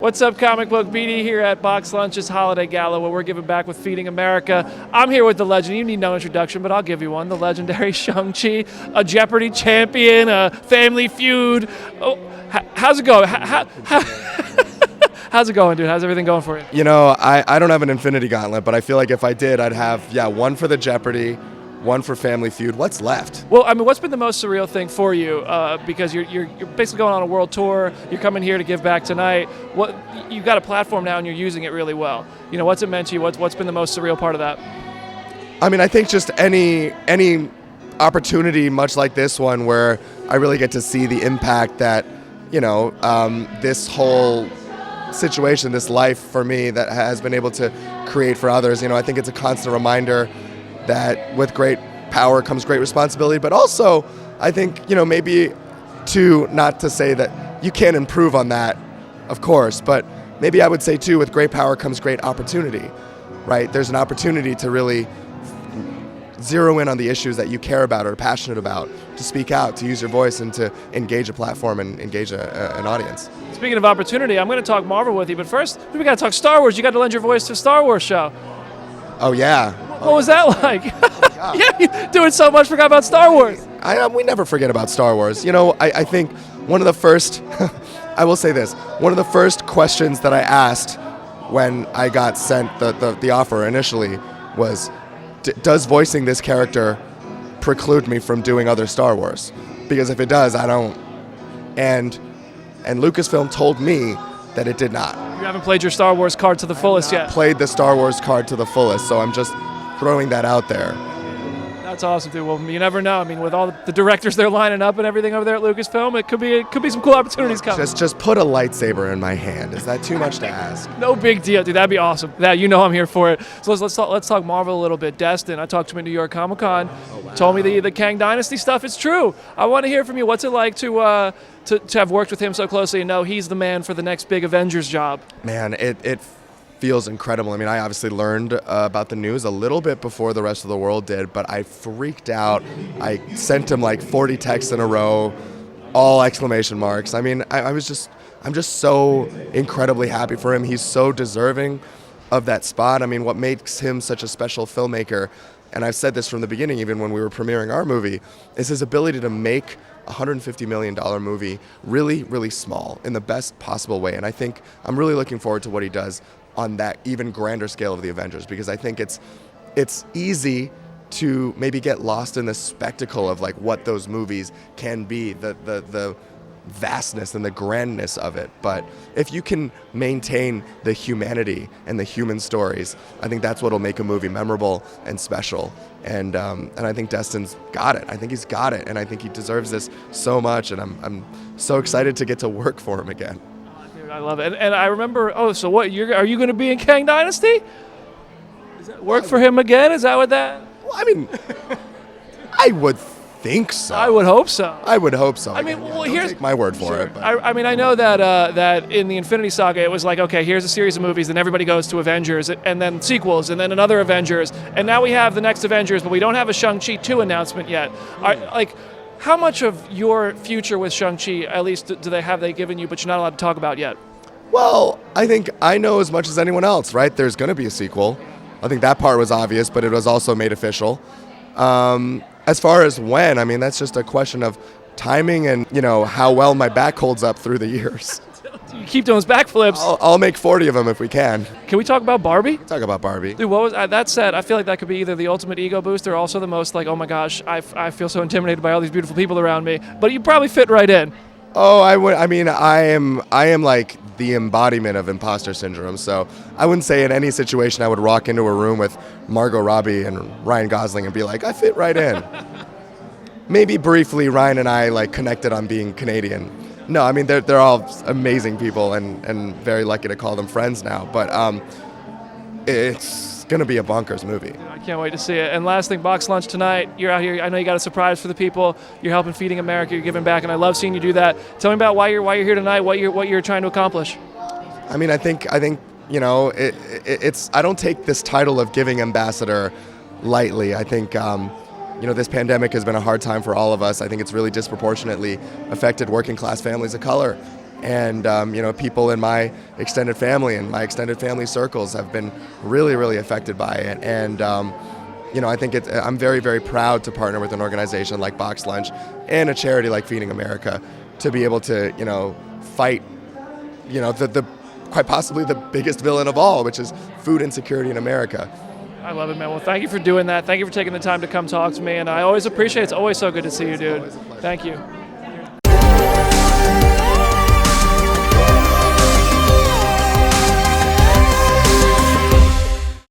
What's up, Comic Book BD here at Box Lunch's Holiday Gala, where we're giving back with Feeding America. I'm here with the legend. You need no introduction, but I'll give you one. The legendary Shang-Chi, a Jeopardy champion, a Family Feud. Oh, how's it going? How's it going, dude? How's everything going for you? You know, I don't have an Infinity Gauntlet, but I feel like if I did, I'd have, one for the Jeopardy, one for Family Feud. What's left? Well, I mean, what's been the most surreal thing for you? Because you're basically going on a world tour. You're coming here to give back tonight. You've got a platform now, and you're using it really well. You know, what's it meant to you? What's been the most surreal part of that? I mean, I think just any opportunity, much like this one, where I really get to see the impact that, this whole situation, this life for me that has been able to create for others. I think it's a constant reminder that with great power comes great responsibility, but also I think, maybe not to say that you can't improve on that, of course, but maybe I would say too, with great power comes great opportunity, right? There's an opportunity to really zero in on the issues that you care about or are passionate about, to speak out, to use your voice, and to engage a platform and engage an audience. Speaking of opportunity, I'm going to talk Marvel with you, but first we got to talk Star Wars. You got to lend your voice to a Star Wars show. Oh yeah. What was that like? Oh, yeah, you're doing so much, forgot about Star Wars. We never forget about Star Wars. I think one of the first, I will say this, one of the first questions that I asked when I got sent the offer initially was, does voicing this character preclude me from doing other Star Wars? Because if it does, I don't. And Lucasfilm told me that it did not. You haven't played your Star Wars card to the fullest yet. Played the Star Wars card to the fullest, so I'm just throwing that out there. That's awesome, dude. Well, you never know. I mean, with all the directors they're lining up and everything over there at Lucasfilm, it could be some cool opportunities coming. Just put a lightsaber in my hand. Is that too much to ask? No big deal, dude. That'd be awesome. I'm here for it. So let's talk Marvel a little bit. Destin, I talked to him at New York Comic Con. Oh, wow. Told me the Kang Dynasty stuff is true. I want to hear from you. What's it like to have worked with him so closely and know he's the man for the next big Avengers job? Man, it feels incredible. I mean, I obviously learned about the news a little bit before the rest of the world did, but I freaked out. I sent him like 40 texts in a row, all exclamation marks. I mean, I'm just so incredibly happy for him. He's so deserving of that spot. I mean, what makes him such a special filmmaker, and I've said this from the beginning, even when we were premiering our movie, is his ability to make a $150 million movie really, really small in the best possible way. And I think I'm really looking forward to what he does on that even grander scale of the Avengers, because I think it's easy to maybe get lost in the spectacle of like what those movies can be, the vastness and the grandness of it. But if you can maintain the humanity and the human stories, I think that's what'll make a movie memorable and special. And I think Destin's got it. I think he's got it, and I think he deserves this so much. And I'm so excited to get to work for him again. I love it. And I remember, so what, are you going to be in Kang Dynasty? Is that work for him again? Is that what that? Well, I mean, I would think so. I would hope so. I would hope so. I mean, don't take my word for it. But. I know that in the Infinity Saga, it was like, okay, here's a series of movies, then everybody goes to Avengers, and then sequels, and then another Avengers, and now we have the next Avengers, but we don't have a Shang-Chi 2 announcement yet. How much of your future with Shang-Chi, at least, do they given you, but you're not allowed to talk about yet? Well, I think I know as much as anyone else, right? There's going to be a sequel. I think that part was obvious, but it was also made official. As far as when, I mean, that's just a question of timing and, how well my back holds up through the years. You keep doing those backflips. I'll make 40 of them if we can. Can we talk about Barbie? Talk about Barbie. Dude, what was that said? I feel like that could be either the ultimate ego boost or also the most like, oh my gosh, I feel so intimidated by all these beautiful people around me. But you probably fit right in. Oh, I would. I mean, I am like the embodiment of imposter syndrome. So I wouldn't say in any situation I would walk into a room with Margot Robbie and Ryan Gosling and be like, I fit right in. Maybe briefly Ryan and I like connected on being Canadian. No, I mean they're all amazing people and very lucky to call them friends now. But it's gonna be a bonkers movie. I can't wait to see it. And last thing, Box Lunch tonight. You're out here. I know you got a surprise for the people. You're helping Feeding America. You're giving back, and I love seeing you do that. Tell me about why you're here tonight. What you're trying to accomplish. I mean, I think it's. I don't take this title of giving ambassador lightly. I think this pandemic has been a hard time for all of us. I think it's really disproportionately affected working class families of color. And people in my extended family and my extended family circles have been really, really affected by it. And I think I'm very, very proud to partner with an organization like Box Lunch and a charity like Feeding America to be able to, fight, the quite possibly the biggest villain of all, which is food insecurity in America. I love it, man. Well, thank you for doing that. Thank you for taking the time to come talk to me, and I always appreciate it. It's always so good to see you, dude. Thank you.